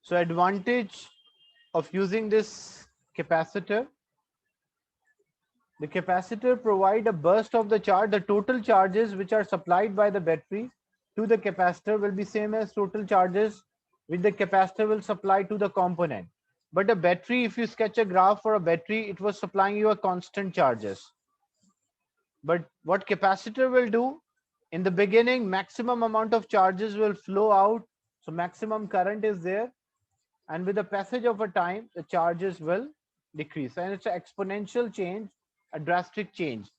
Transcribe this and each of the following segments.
So advantage of using this capacitor, the capacitor provide a burst of the charge. The total charges which are supplied by the battery to the capacitor will be same as total charges which the capacitor will supply to the component. But a battery, if you sketch a graph for a battery, it was supplying you a constant charges. But what capacitor will do, in the beginning, maximum amount of charges will flow out. So maximum current is there. And with the passage of a time, the charges will decrease. And it's an exponential change, a drastic change.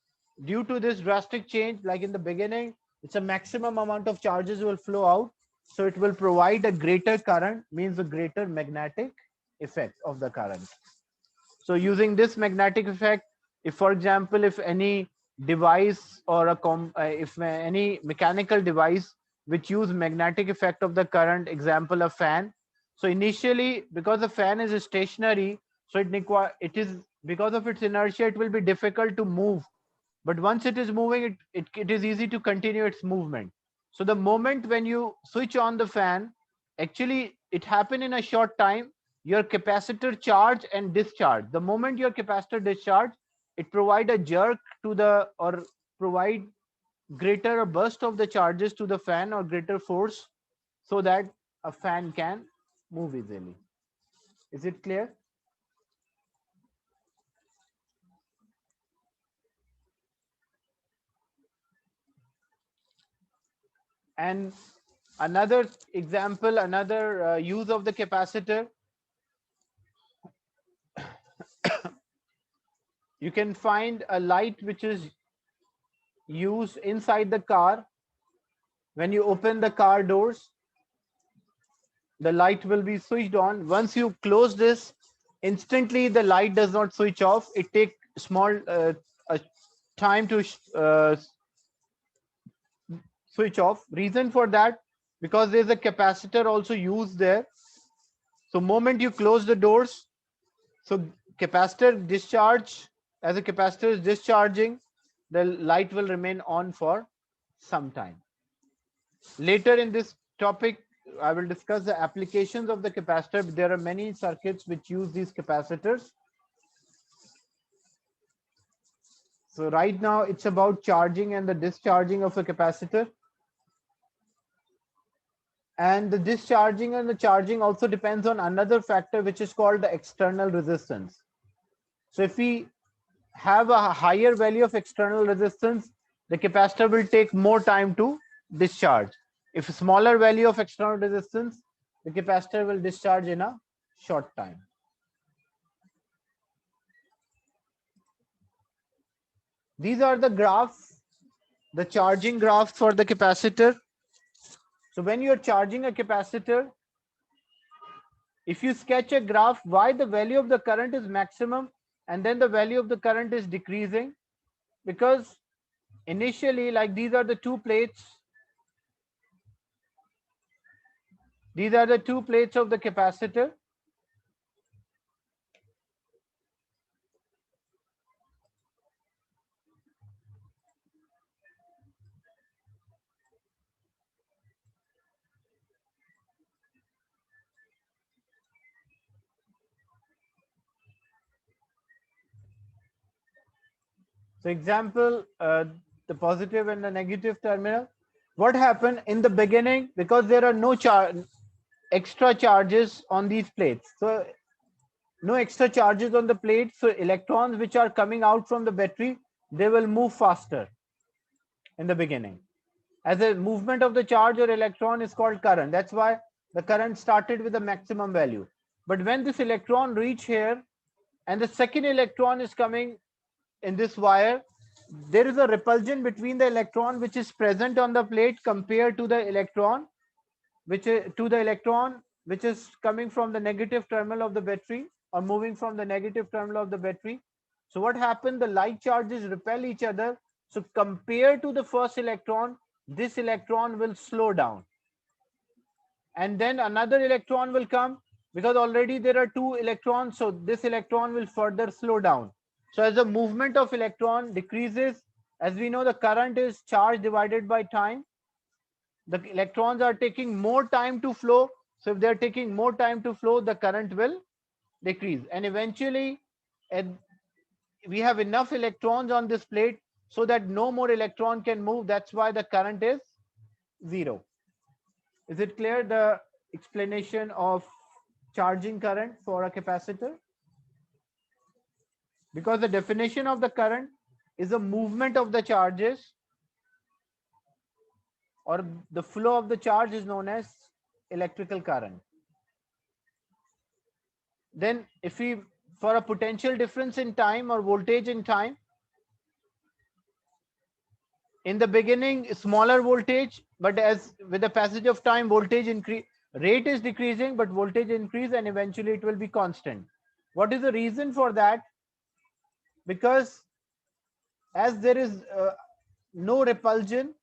Due to this drastic change, like in the beginning, it's a maximum amount of charges will flow out. So it will provide a greater current, means a greater magnetic effect of the current. So using this magnetic effect, if for example, if any device or if any mechanical device which use magnetic effect of the current, example a fan. So initially, because the fan is stationary, so it is because of its inertia, it will be difficult to move. But once it is moving, it is easy to continue its movement. So the moment when you switch on the fan, actually it happen in a short time. Your capacitor charge and discharge. The moment your capacitor discharge, it provide a jerk to the, or provide greater burst of the charges to the fan, or greater force, so that a fan can move easily. Is it clear? And another example, another use of the capacitor, you can find a light which is used inside the car. When you open the car doors, the light will be switched on. Once you close this, instantly the light does not switch off. It takes small time to switch off. Reason for that, because there's a capacitor also used there. So moment you close the doors, so capacitor discharge, as a capacitor is discharging, the light will remain on for some time. Later in this topic, I will discuss the applications of the capacitor. There are many circuits which use these capacitors. So right now it's about charging and the discharging of a capacitor. And the discharging and the charging also depends on another factor, which is called the external resistance. So if we have a higher value of external resistance, the capacitor will take more time to discharge. If a smaller value of external resistance, the capacitor will discharge in a short time. These are the graphs, the charging graphs for the capacitor. So when you're charging a capacitor, if you sketch a graph, why the value of the current is maximum and then the value of the current is decreasing? Because initially, like these are the two plates. These are the two plates of the capacitor. So example, the positive and the negative terminal. What happened in the beginning, because there are no extra charges on these plates. So no extra charges on the plate. So electrons which are coming out from the battery, they will move faster in the beginning. As a movement of the charge or electron is called current. That's why the current started with a maximum value. But when this electron reach here and the second electron is coming in this wire, there is a repulsion between the electron which is present on the plate compared to the electron which is coming from the negative terminal of the battery, or moving from the negative terminal of the battery. So what happened? The light charges repel each other. So compared to the first electron, this electron will slow down. And then another electron will come, because already there are two electrons. So this electron will further slow down. So as the movement of electron decreases, as we know, the current is charge divided by time. The electrons are taking more time to flow. So if they're taking more time to flow, the current will decrease. And eventually, we have enough electrons on this plate so that no more electron can move. That's why the current is zero. Is it clear, the explanation of charging current for a capacitor? Because the definition of the current is a movement of the charges, or the flow of the charge is known as electrical current. Then if we, for a potential difference in time or voltage in time, in the beginning smaller voltage, but as with the passage of time voltage increase, rate is decreasing but voltage increase, and eventually it will be constant. What is the reason for that? Because as there is no repulsion,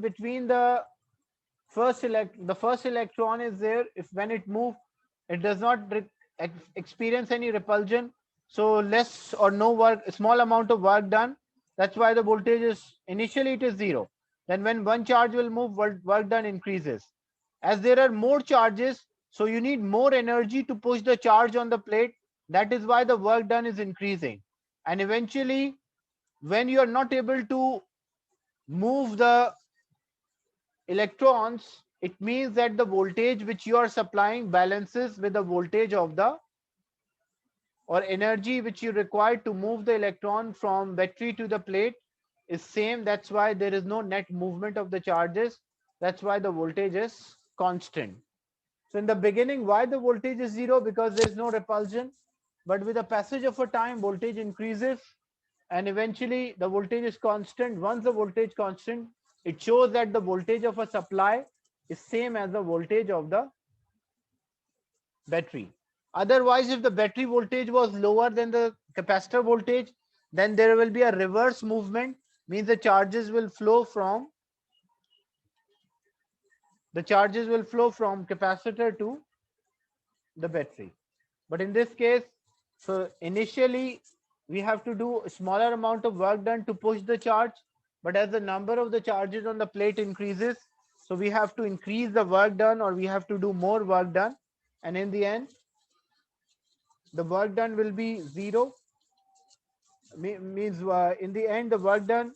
between the first electron is there. If when it moves, it does not experience any repulsion, so less or no work, small amount of work done. That's why the voltage is initially it is zero. Then when one charge will move, work done increases. As there are more charges, so you need more energy to push the charge on the plate. That is why the work done is increasing. And eventually, when you are not able to move the electrons, it means that the voltage which you are supplying balances with the voltage of the, or energy which you require to move the electron from battery to the plate is same. That's why there is no net movement of the charges. That's why the voltage is constant. So in the beginning, why the voltage is zero? Because there is no repulsion. But with the passage of a time, voltage increases, and eventually the voltage is constant. Once the voltage constant, it shows that the voltage of a supply is same as the voltage of the battery. Otherwise, if the battery voltage was lower than the capacitor voltage, then there will be a reverse movement, means the charges will flow from capacitor to the battery. But in this case, so initially we have to do a smaller amount of work done to push the charge, but as the number of the charges on the plate increases, so we have to increase the work done, or we have to do more work done, and in the end the work done will be zero. Means in the end the work done,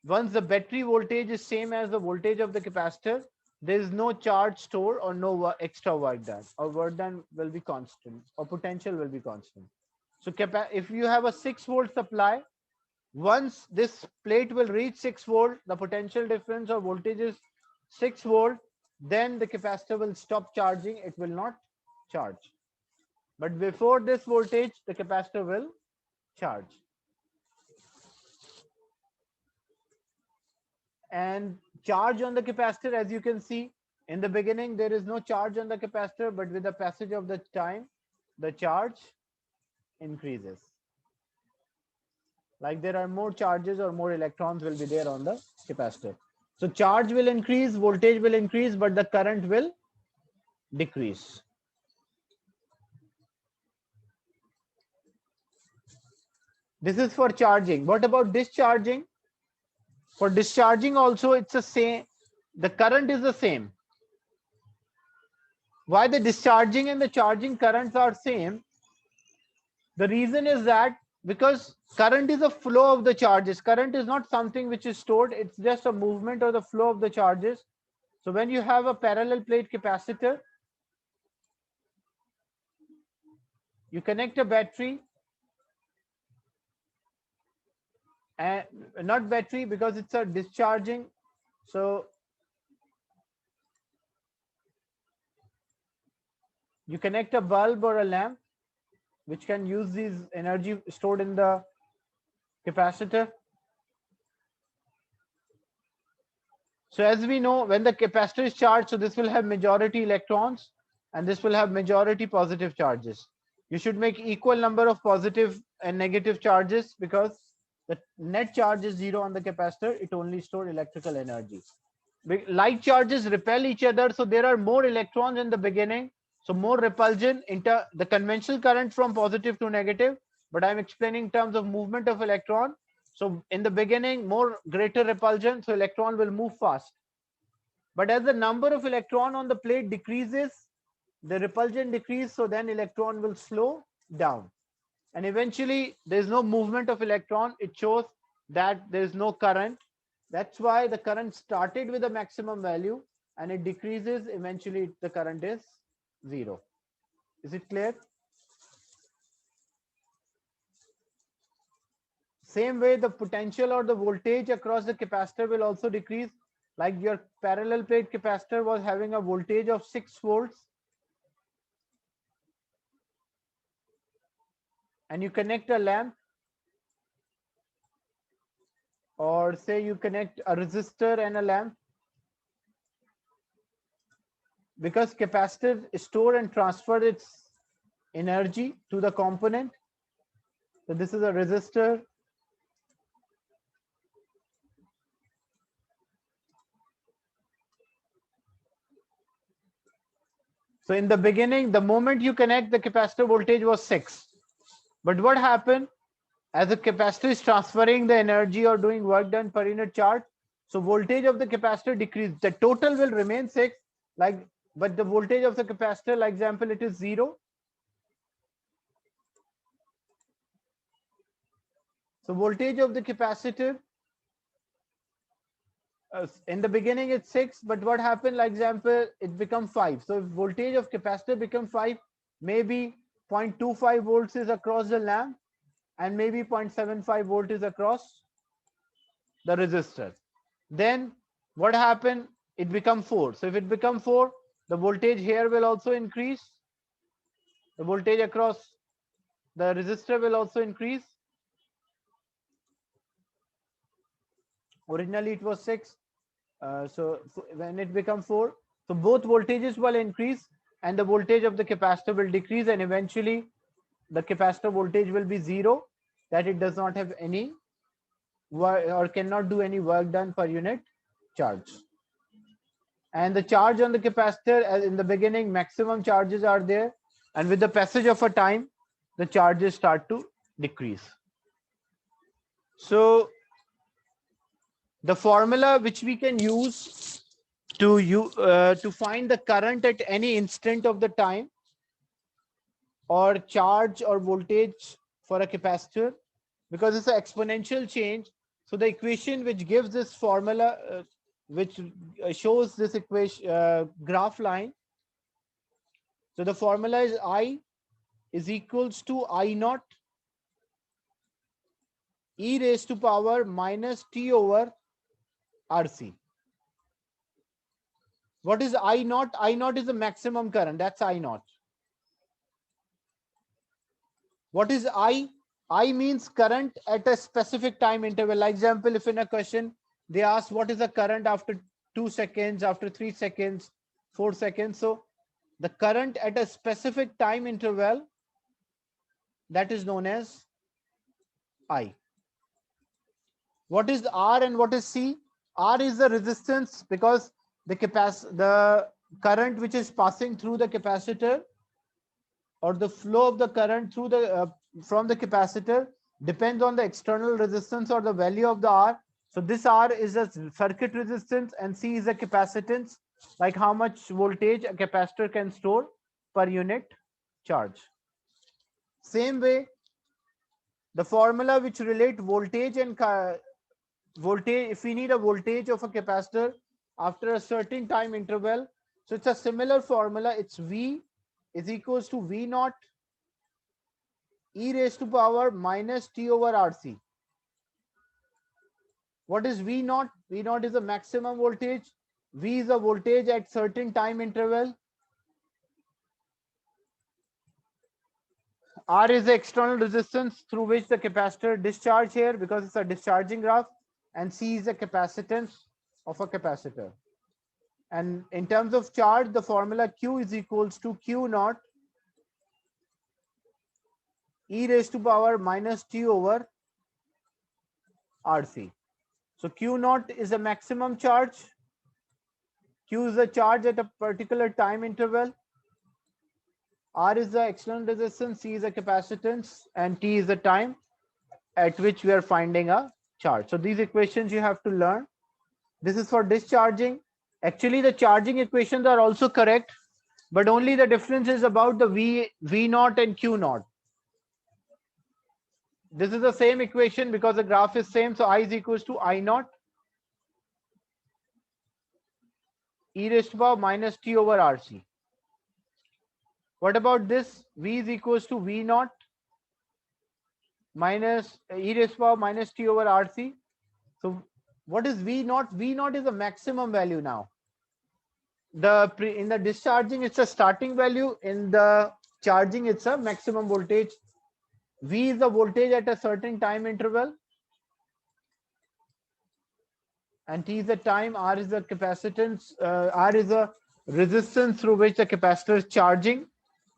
once the battery voltage is same as the voltage of the capacitor, there is no charge stored or no extra work done, or work done will be constant, or potential will be constant. So if you have a 6-volt supply, once this plate will reach 6 volt, the potential difference or voltage is 6 volt, then the capacitor will stop charging, it will not charge. But before this voltage, the capacitor will charge. And charge on the capacitor, as you can see, in the beginning there is no charge on the capacitor, but with the passage of the time, the charge increases. Like there are more charges or more electrons will be there on the capacitor. So charge will increase, voltage will increase, but the current will decrease. This is for charging. What about discharging? For discharging also it's the same. The current is the same. Why the discharging and the charging currents are same? The reason is that because current is a flow of the charges. Current is not something which is stored. It's just a movement or the flow of the charges. So when you have a parallel plate capacitor, you connect a battery, and not battery because it's a discharging. So you connect a bulb or a lamp which can use these energy stored in the capacitor. So as we know, when the capacitor is charged, so this will have majority electrons and this will have majority positive charges. You should make equal number of positive and negative charges because the net charge is zero on the capacitor. It only stores electrical energy. Like charges repel each other, so there are more electrons in the beginning, so more repulsion into the conventional current from positive to negative, but I'm explaining in terms of movement of electron. So in the beginning, more greater repulsion, so electron will move fast. But as the number of electron on the plate decreases, the repulsion decreases, so then electron will slow down. And eventually there is no movement of electron. It shows that there is no current. That's why the current started with a maximum value and it decreases. Eventually the current is 0. Is it clear? Same way, the potential or the voltage across the capacitor will also decrease. Like your parallel plate capacitor was having a voltage of 6 volts, and you connect a lamp, or say you connect a resistor and a lamp. Because capacitor store and transfer its energy to the component. So this is a resistor. So in the beginning, the moment you connect, the capacitor voltage was 6. But what happened? As the capacitor is transferring the energy or doing work done per unit charge, so voltage of the capacitor decreased. The total will remain 6, like, but the voltage of the capacitor, like example, it is 0. So voltage of the capacitor, in the beginning it's 6, but what happened, like example, it becomes 5. So if voltage of capacitor becomes 5, maybe 0.25 volts is across the lamp, and maybe 0.75 volt is across the resistor. Then what happened? It become 4. So if it become 4, the voltage here will also increase. The voltage across the resistor will also increase. Originally it was 6. So when it becomes 4, so both voltages will increase and the voltage of the capacitor will decrease, and eventually the capacitor voltage will be 0, that it does not have any work or cannot do any work done per unit charge. And the charge on the capacitor, as in the beginning, maximum charges are there, and with the passage of a time, the charges start to decrease. So the formula which we can use to find the current at any instant of the time, or charge or voltage for a capacitor, because it's an exponential change. So the equation which gives this formula, which shows this equation graph line. So the formula is I is equals to I naught e raised to power minus t over RC. What is I naught? I naught is the maximum current. That's I naught. What is I? I means current at a specific time interval. Like example, if in a question they ask what is the current after 2 seconds, after 3 seconds, 4 seconds. So the current at a specific time interval, that is known as I. What is R and what is C? R is the resistance, because the current which is passing through the capacitor, or the flow of the current through the from the capacitor, depends on the external resistance or the value of the R. So this R is a circuit resistance and C is a capacitance, like how much voltage a capacitor can store per unit charge. Same way, the formula which relate voltage and voltage, if we need a voltage of a capacitor after a certain time interval, so it's a similar formula. It's V is equals to V naught e raised to power minus t over RC. What is V naught? V naught is the maximum voltage. V is the voltage at certain time interval. R is the external resistance through which the capacitor discharge here, because it's a discharging graph, and C is the capacitance of a capacitor. And in terms of charge, the formula Q is equals to Q naught e raised to power minus t over RC. So Q naught is a maximum charge. Q is the charge at a particular time interval. R is the external resistance, C is a capacitance, and T is the time at which we are finding a charge. So these equations you have to learn. This is for discharging. Actually, the charging equations are also correct, but only the difference is about the V naught and Q naught. This is the same equation because the graph is same. So I is equals to I naught e raised to power minus T over RC. What about this? V is equals to V naught minus e raised to power minus T over RC. So what is V naught? V naught is a maximum value now. In the discharging, it's a starting value. In the charging, it's a maximum voltage. V is the voltage at a certain time interval, and T is the time. R is the capacitance. R is the resistance through which the capacitor is charging.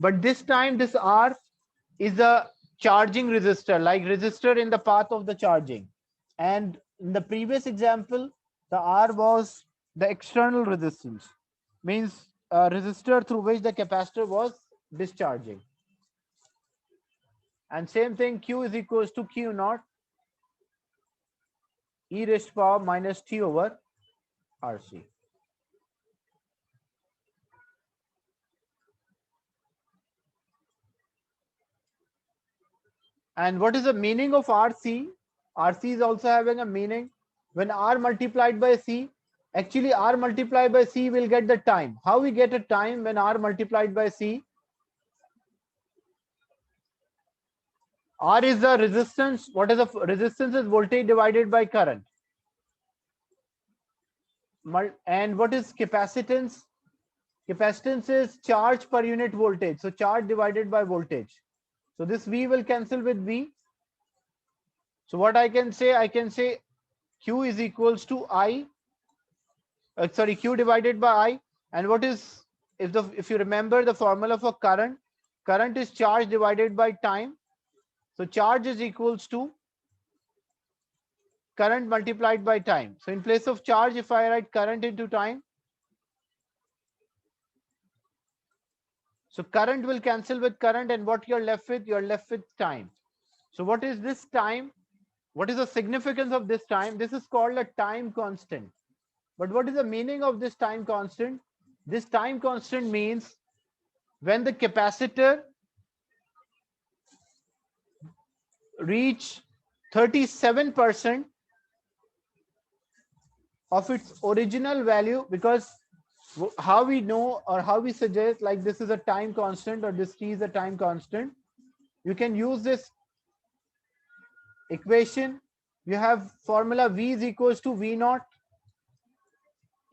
But this time, this R is a charging resistor, like resistor in the path of the charging. And in the previous example, the R was the external resistance, means a resistor through which the capacitor was discharging. And same thing, Q is equals to Q naught e raised to power minus T over RC. And what is the meaning of RC? RC is also having a meaning. When R multiplied by C, actually R multiplied by C will get the time. How we get a time when R multiplied by C? R is the resistance. What is the resistance? Is voltage divided by current. And what is capacitance? Capacitance is charge per unit voltage. So charge divided by voltage. So this V will cancel with V. So what I can say Q is equals to I. Q divided by I. And what is, if you remember the formula for current, current is charge divided by time. So charge is equals to current multiplied by time. So in place of charge, if I write current into time, so current will cancel with current, and what you're left with? You're left with time. So what is this time? What is the significance of this time? This is called a time constant. But what is the meaning of this time constant? This time constant means when the capacitor reach 37% of its original value, because how we know or how we suggest like this is a time constant or this T is a time constant, you can use this equation. You have formula V is equals to V naught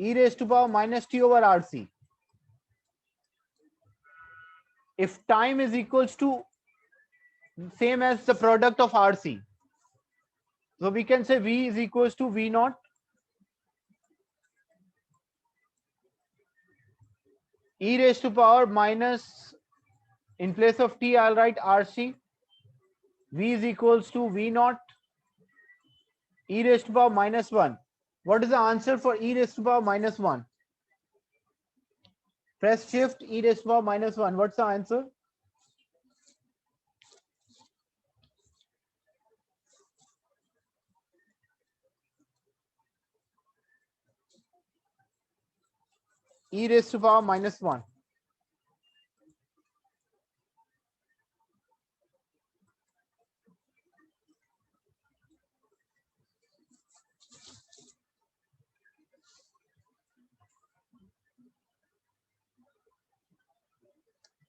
e raised to power minus T over RC. If time is equals to same as the product of RC, so we can say V is equals to V naught e raised to power minus, in place of T I'll write RC. V is equals to V naught e raised to power minus 1. What is the answer for e raised to power minus 1? Press shift, e raised to power minus 1. What's the answer? E raised to power minus 1.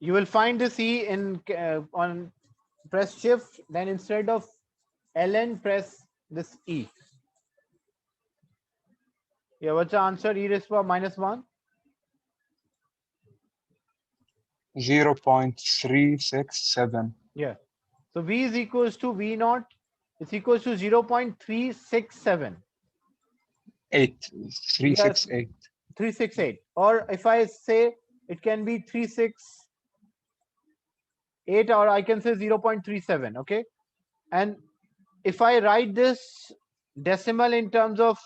You will find this E in on press shift, then instead of ln press this E. Yeah, what's the answer? E raised to power minus 1. 0.367. Yeah. So V is equals to V naught. It's equals to 0.367. 368. 368. Or if I say it can be 368, or I can say 0.37. Okay. And if I write this decimal in terms of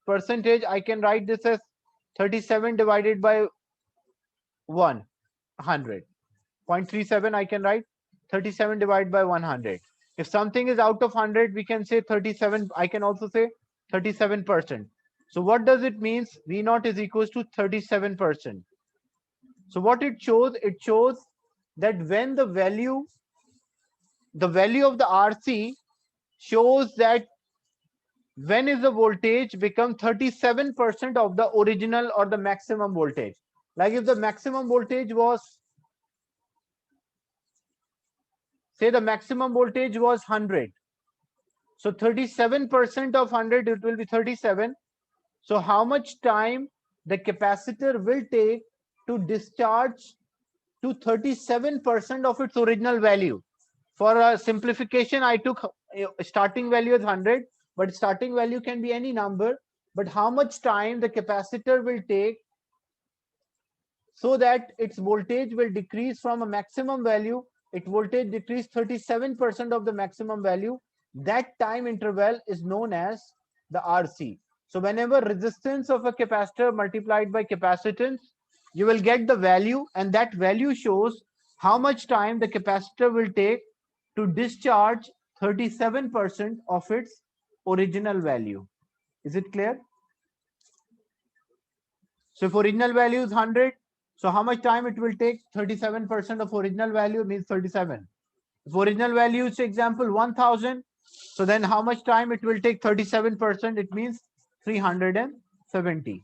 percentage, I can write this as 37 divided by 100. 0.37 I can write 37 divided by 100. If something is out of 100, we can say 37. I can also say 37%. So what does it means? V naught is equals to 37%. So what it shows that when the value of the RC shows that when is the voltage become 37% of the original or the maximum voltage. Like if the maximum voltage was, say the maximum voltage was 100. So 37% of 100, it will be 37. So how much time the capacitor will take to discharge to 37% of its original value. For a simplification, I took starting value as 100, but starting value can be any number. But how much time the capacitor will take so that its voltage will decrease from a maximum value, its voltage decrease 37% of the maximum value. That time interval is known as the RC. So whenever resistance of a capacitor multiplied by capacitance, you will get the value, and that value shows how much time the capacitor will take to discharge 37% of its original value. Is it clear? So if original value is 100, so how much time it will take? 37% of original value means 37. If original value is, for example, 1000, so then how much time it will take? 37%, it means 370.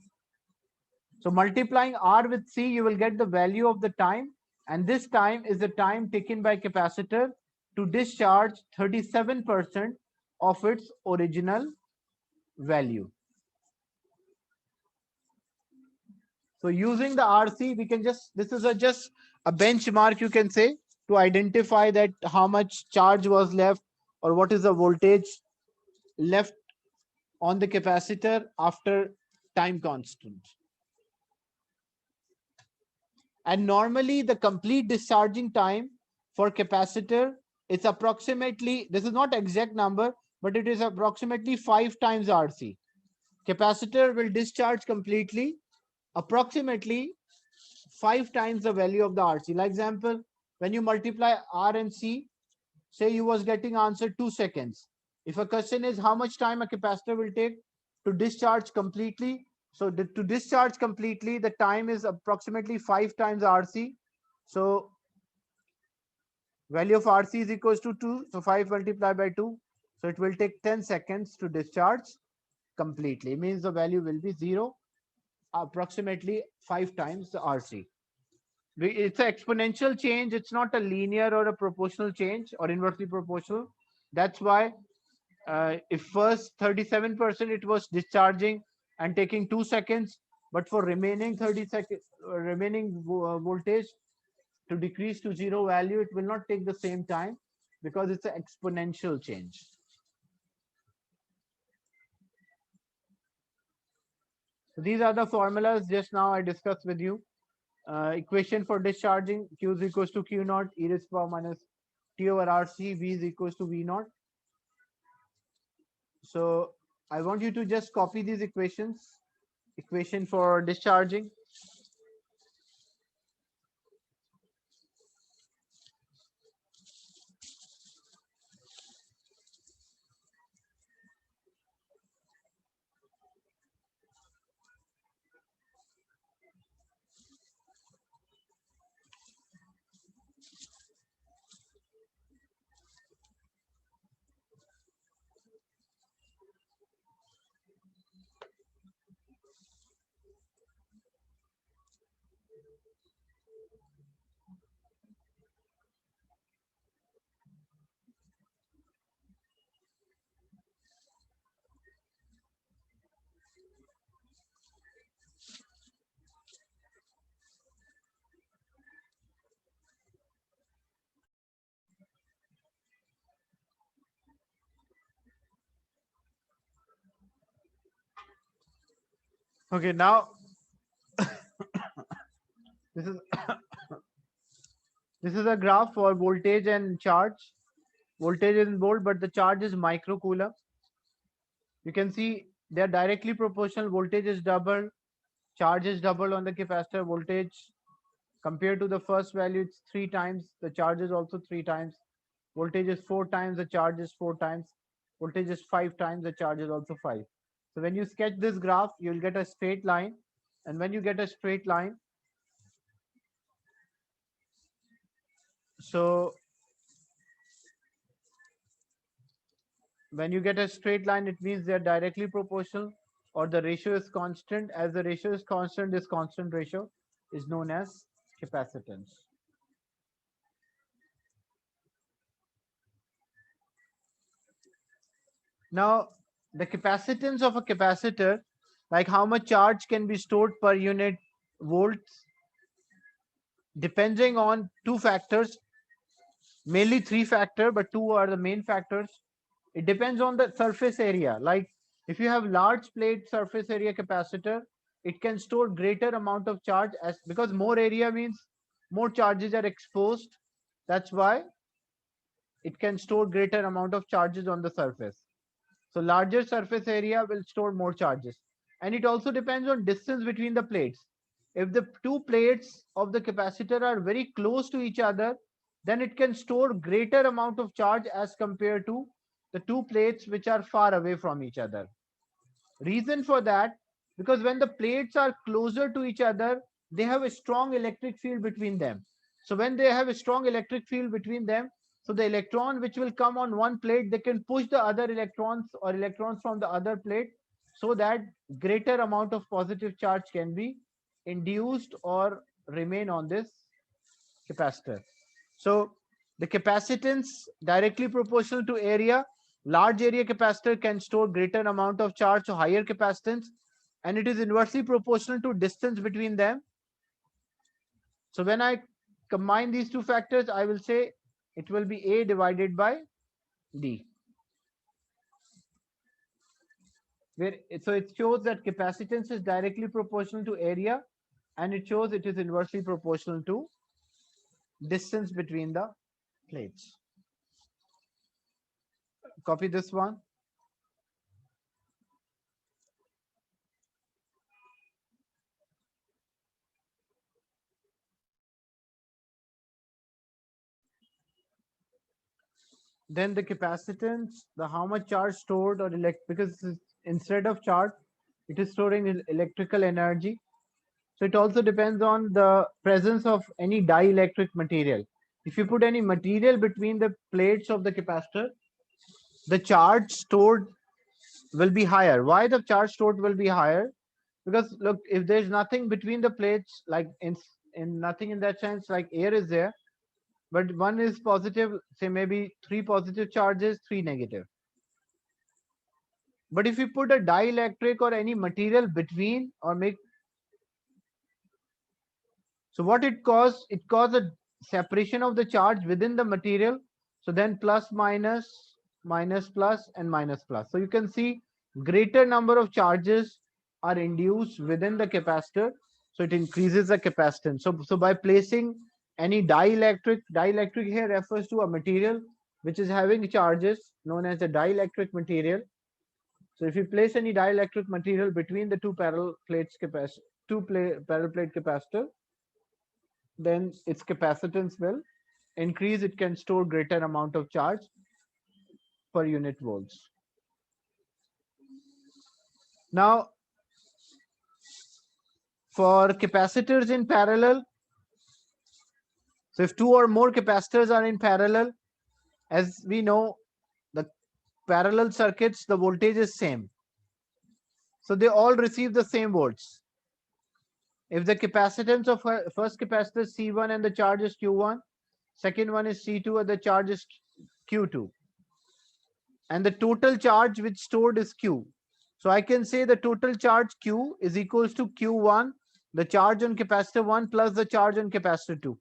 So multiplying R with C, you will get the value of the time, and this time is the time taken by capacitor to discharge 37% of its original value. So using the RC, we can just, this is just a benchmark, you can say, to identify that how much charge was left or what is the voltage left on the capacitor after time constant. And normally the complete discharging time for capacitor is approximately, this is not exact number, but it is approximately 5 times RC. Capacitor will discharge completely approximately 5 times the value of the RC. Like example, when you multiply R and C, say you was getting answer 2 seconds. If a question is how much time a capacitor will take to discharge completely, so to discharge completely, the time is approximately 5 times RC. So value of RC is equals to 2. So 5 multiplied by 2. So it will take 10 seconds to discharge completely. It means the value will be 0, approximately 5 times the RC. It's an exponential change. It's not a linear or a proportional change or inversely proportional. That's why if first 37% it was discharging and taking 2 seconds, but for remaining 30 seconds, remaining voltage to decrease to 0 value, it will not take the same time because it's an exponential change. So these are the formulas just now I discussed with you. Equation for discharging: Q is equals to Q naught e raised to power minus T over RC, V is equals to V naught. So I want you to just copy these equations. Equation for discharging. Okay, now this is this is a graph for voltage and charge. Voltage is in volt, but the charge is microcoulomb. You can see they are directly proportional. Voltage is double, charge is double on the capacitor. Voltage compared to the first value, it's 3 times. The charge is also 3 times. Voltage is 4 times, the charge is 4 times. Voltage is 5 times, the charge is also 5. So when you sketch this graph, you'll get a straight line. And when you get a straight line, so when you get a straight line, it means they're directly proportional or the ratio is constant. As the ratio is constant, this constant ratio is known as capacitance. Now, the capacitance of a capacitor, like how much charge can be stored per unit volts, depending on two factors, mainly three factors, but two are the main factors. It depends on the surface area. Like if you have large plate surface area capacitor, it can store greater amount of charge as because more area means more charges are exposed. That's why it can store greater amount of charges on the surface. So larger surface area will store more charges. And it also depends on distance between the plates. If the two plates of the capacitor are very close to each other, then it can store greater amount of charge as compared to the two plates which are far away from each other. Reason for that, because when the plates are closer to each other, they have a strong electric field between them. So when they have a strong electric field between them, so the electron which will come on one plate, they can push the other electrons or electrons from the other plate so that greater amount of positive charge can be induced or remain on this capacitor. So the capacitance directly proportional to area. Large area capacitor can store greater amount of charge, so higher capacitance, and it is inversely proportional to distance between them. So when I combine these two factors, I will say it will be A divided by D. So it shows that capacitance is directly proportional to area, and it shows it is inversely proportional to distance between the plates. Copy this one. Then the capacitance, the how much charge stored or because instead of charge, it is storing electrical energy. So it also depends on the presence of any dielectric material. If you put any material between the plates of the capacitor, the charge stored will be higher. Why the charge stored will be higher? Because look, if there's nothing between the plates, like in nothing in that sense, like air is there, but one is positive, say maybe three positive charges, three negative. But if you put a dielectric or any material between or make, so what it causes a separation of the charge within the material. So then plus minus, minus plus and minus plus. So you can see greater number of charges are induced within the capacitor. So it increases the capacitance. So by placing any dielectric here refers to a material which is having charges known as a dielectric material. So if you place any dielectric material between the two parallel plates parallel plate capacitor, then its capacitance will increase. It can store greater amount of charge per unit volts. Now, for capacitors in parallel, so if two or more capacitors are in parallel, as we know, the parallel circuits, the voltage is same. So they all receive the same volts. If the capacitance of first capacitor is C1 and the charge is Q1, second one is C2 and the charge is Q2. And the total charge which stored is Q. So I can say the total charge Q is equals to Q1, the charge on capacitor 1 plus the charge on capacitor 2.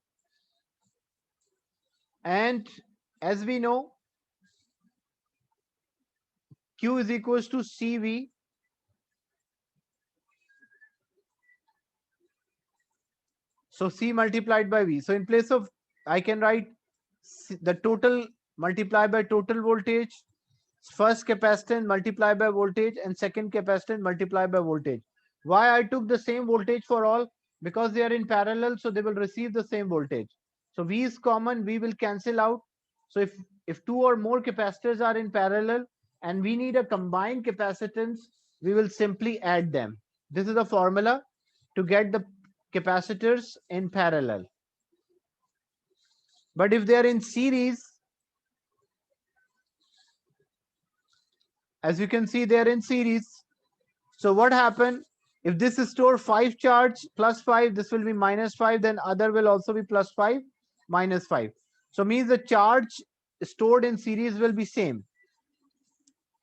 And as we know, Q is equals to CV. So C multiplied by V. So in place of, I can write the total multiplied by total voltage, first capacitance multiplied by voltage, and second capacitance multiplied by voltage. Why I took the same voltage for all? Because they are in parallel, so they will receive the same voltage. So V is common, V will cancel out. So if two or more capacitors are in parallel and we need a combined capacitance, we will simply add them. This is the formula to get the capacitors in parallel. But if they are in series, as you can see, they are in series. So what happened? If this is store 5 charge plus 5, this will be minus 5, then other will also be plus 5, minus 5. So means the charge stored in series will be same.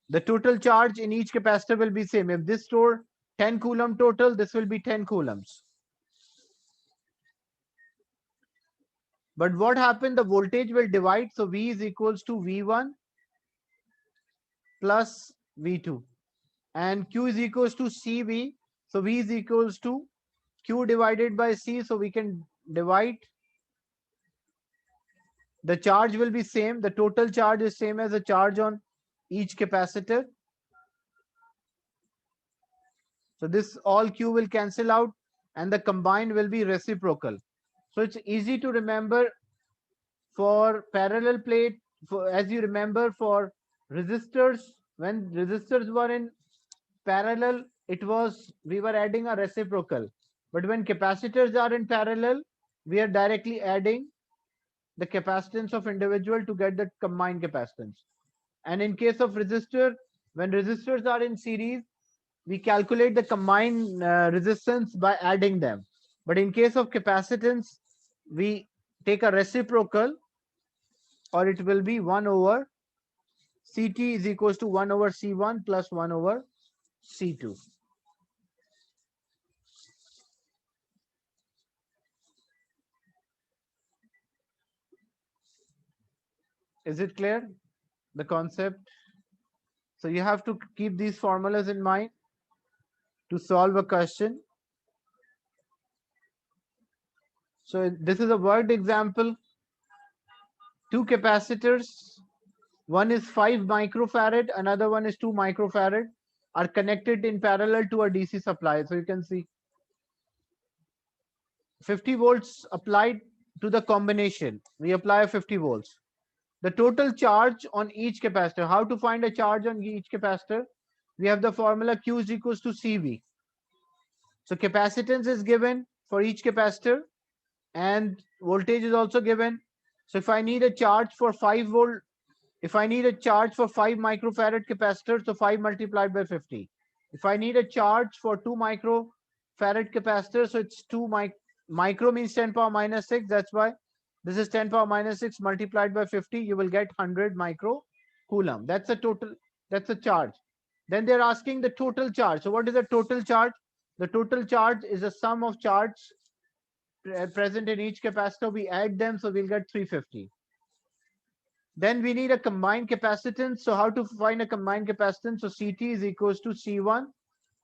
The total charge in each capacitor will be same. If this store 10 coulomb total, this will be 10 coulombs. But what happened? The voltage will divide. So V is equals to V1 plus V2. And Q is equals to CV. So V is equals to Q divided by C. So we can divide. The charge will be same. The total charge is same as the charge on each capacitor. So this all Q will cancel out and the combined will be reciprocal. So it's easy to remember for parallel plate. As you remember, for resistors, when resistors were in parallel, we were adding a reciprocal. But when capacitors are in parallel, we are directly adding the capacitance of individual to get the combined capacitance. And in case of resistor, when resistors are in series, we calculate the combined resistance by adding them. But in case of capacitance, we take a reciprocal, or it will be 1 over Ct is equals to 1 over C1 plus 1 over C2. Is it clear? The concept? So you have to keep these formulas in mind to solve a question. So this is a worked example. Two capacitors, one is 5 microfarad, another one is 2 microfarad, are connected in parallel to a DC supply. So you can see 50 volts applied to the combination. We apply 50 volts. The total charge on each capacitor. How to find a charge on each capacitor? We have the formula Q is equals to CV. So capacitance is given for each capacitor and voltage is also given. So if I need a charge for 5 volt, if I need a charge for 5 microfarad capacitor, so 5 multiplied by 50. If I need a charge for 2 microfarad capacitor, so it's 2 micro means 10 power minus 6. That's why this is 10 power minus 6 multiplied by 50. You will get 100 micro coulomb. That's a total, that's a charge. Then they're asking the total charge. So what is the total charge? The total charge is a sum of charge present in each capacitor. We add them, so we'll get 350. Then we need a combined capacitance. So how to find a combined capacitance? So Ct is equals to C1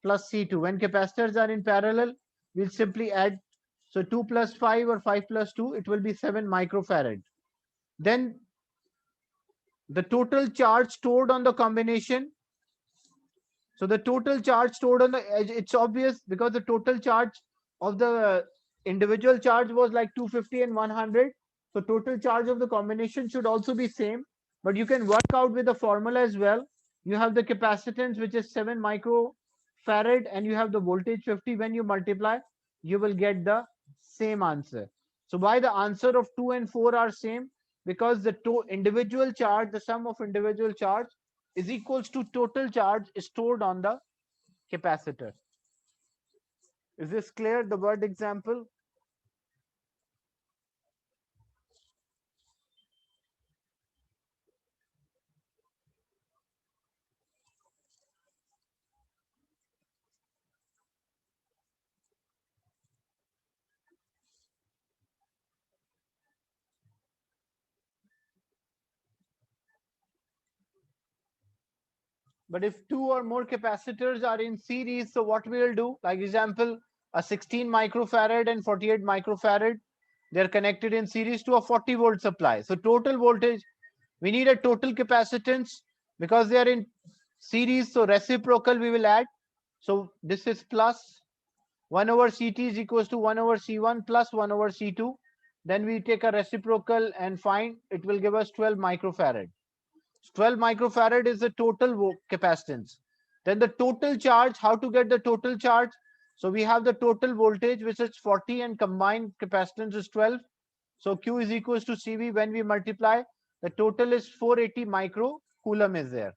plus C2. When capacitors are in parallel, we'll simply add. So 2 plus 5 or 5 plus 2, it will be 7 microfarad. Then the total charge stored on the combination. So the total charge stored on the edge, it's obvious because the total charge of the individual charge was like 250 and 100. So total charge of the combination should also be same, but you can work out with the formula as well. You have the capacitance, which is 7 microfarad, and you have the voltage 50. When you multiply, you will get the same answer. So why the answer of 2 and 4 are same? Because the individual charge, the sum of individual charge is equals to total charge stored on the capacitor. Is this clear, the word example? But if two or more capacitors are in series, so what we will do, like example, a 16 microfarad and 48 microfarad, they're connected in series to a 40 volt supply. So total voltage, we need a total capacitance because they are in series. So reciprocal we will add. So this is plus 1 over Ct is equals to 1 over C1 plus 1 over C2. then we take a reciprocal and find it will give us 12 microfarad. 12 microfarad is the total capacitance. Then the total charge, how to get the total charge? So we have the total voltage, which is 40, and combined capacitance is 12. So Q is equals to CV. When we multiply, the total is 480 microcoulomb is there.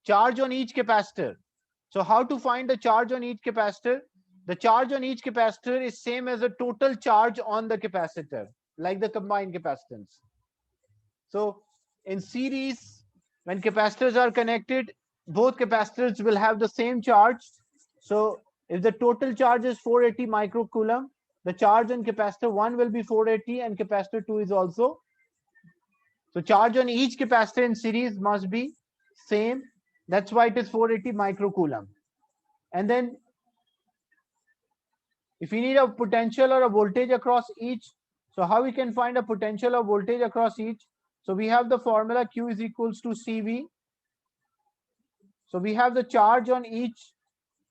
Charge on each capacitor. So how to find the charge on each capacitor? The charge on each capacitor is same as the total charge on the capacitor, like the combined capacitance. So in series, when capacitors are connected, both capacitors will have the same charge. So if the total charge is 480 microcoulomb, the charge on capacitor 1 will be 480 and capacitor 2 is also. So charge on each capacitor in series must be same. That's why it is 480 microcoulomb. And then if we need a potential or a voltage across each, so how we can find a potential or voltage across each? So we have the formula Q is equals to CV. So we have the charge on each.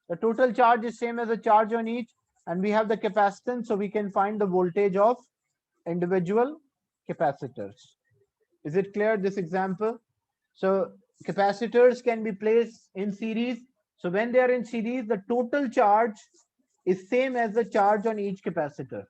The total charge is same as the charge on each. And we have the capacitance. So we can find the voltage of individual capacitors. Is it clear, this example? So capacitors can be placed in series. So when they are in series, the total charge is same as the charge on each capacitor.